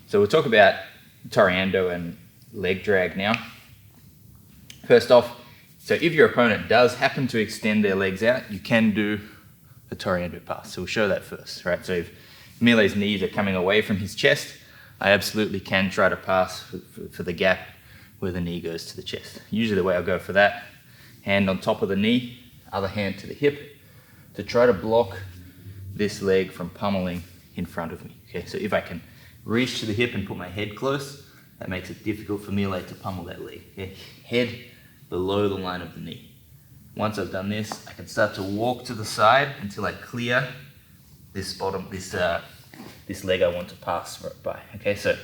So we'll talk about Toreando and leg drag now. First off, so if your opponent does happen to extend their legs out, you can do a Toreando pass. So we'll show that first, right? So if Miele's knees are coming away from his chest, I absolutely can try to pass for the gap where the knee goes to the chest. Usually the way I'll go for that, hand on top of the knee, other hand to the hip, to try to block this leg from pummeling in front of me. Okay, so if I can reach to the hip and put my head close, that makes it difficult for Miele to pummel that leg. Okay? Head below the line of the knee. Once I've done this, I can start to walk to the side until I clear this bottom, this leg I want to pass right by. Okay, so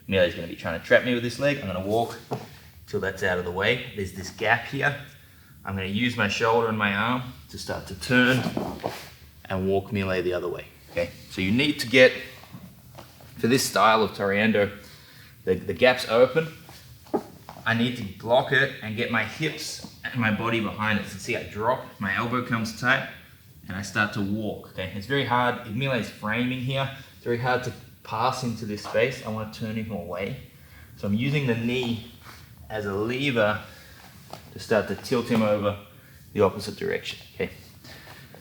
Miele's going to be trying to trap me with this leg. I'm going to walk till that's out of the way. There's this gap here. I'm going to use my shoulder and my arm to start to turn and walk Miele the other way. Okay, so you need to get, for this style of Toreando, the gap's open. I need to block it and get my hips and my body behind it. So see, I drop, my elbow comes tight, and I start to walk. Okay, it's very hard, if Miele's framing here, it's very hard to pass into this space. I want to turn him away. So I'm using the knee as a lever to start to tilt him over the opposite direction. Okay,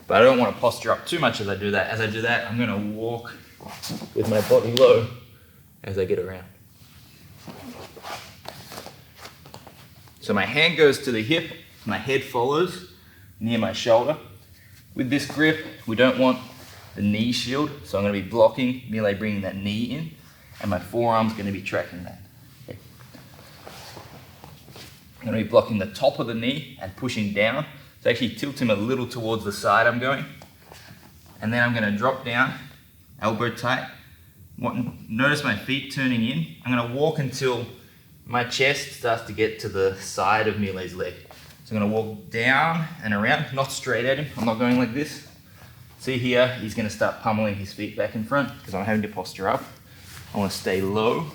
but I don't want to posture up too much as I do that. As I do that, I'm going to walk with my body low as I get around. So my hand goes to the hip, my head follows near my shoulder. With this grip, we don't want the knee shield, so I'm going to be blocking Miele bringing that knee in, and my forearm's going to be tracking that. Okay. I'm going to be blocking the top of the knee and pushing down. So actually tilt him a little towards the side I'm going. And then I'm going to drop down, elbow tight. Notice my feet turning in. I'm going to walk until my chest starts to get to the side of Miele's leg. So I'm going to walk down and around, not straight at him. I'm not going like this. See here, he's going to start pummeling his feet back in front because I'm having to posture up. I want to stay low,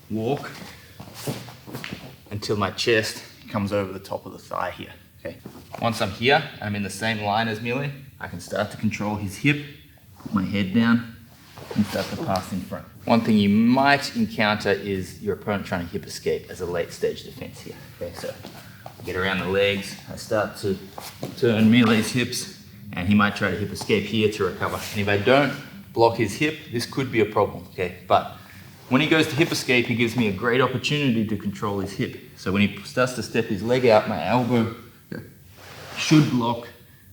walk until my chest comes over the top of the thigh here. Okay. Once I'm here, I'm in the same line as Miele, I can start to control his hip, put my head down, and start to pass in front. One thing you might encounter is your opponent trying to hip escape as a late stage defense here. Okay, so get around the legs, I start to turn Miele's hips, and he might try to hip escape here to recover. And if I don't block his hip, this could be a problem, okay? But when he goes to hip escape, he gives me a great opportunity to control his hip. So when he starts to step his leg out, my elbow should block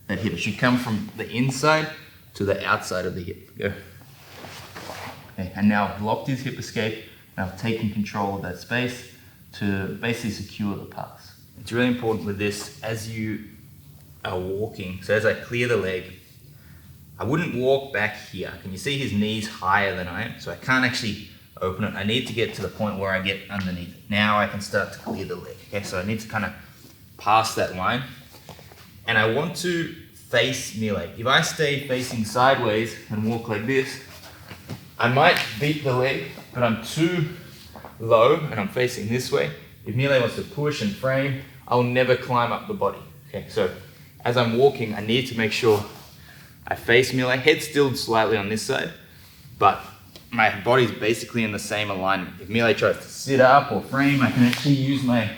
that hip. It should come from the inside to the outside of the hip. Go. Okay, and now I've blocked his hip escape, and I've taken control of that space to basically secure the pass. It's really important with this as you are walking. So as I clear the leg, I wouldn't walk back here. Can you see his knees higher than I am? So I can't actually open it. I need to get to the point where I get underneath it. Now I can start to clear the leg. Okay, so I need to kind of pass that line. And I want to face Miele. If I stay facing sideways and walk like this, I might beat the leg, but I'm too low and I'm facing this way. If Miele wants to push and frame, I'll never climb up the body. Okay, so as I'm walking, I need to make sure I face Miele, head still slightly on this side, but my body's basically in the same alignment. If Miele tries to sit up or frame, I can actually use my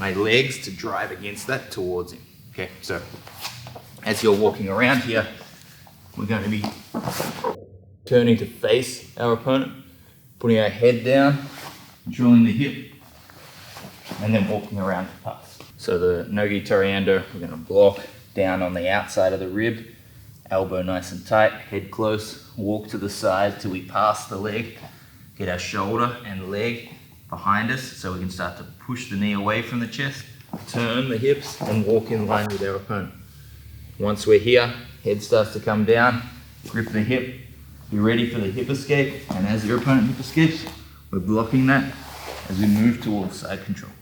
legs to drive against that towards him. Okay, so as you're walking around here, we're going to be turning to face our opponent, putting our head down, controlling the hip, and then walking around to pass. So the Gi Toreando, we're going to block down on the outside of the rib, elbow nice and tight, head close, walk to the side till we pass the leg, get our shoulder and leg behind us so we can start to push the knee away from the chest, turn the hips and walk in line with our opponent. Once we're here, head starts to come down, grip the hip, be ready for the hip escape, and as your opponent hip escapes, we're blocking that as we move towards side control.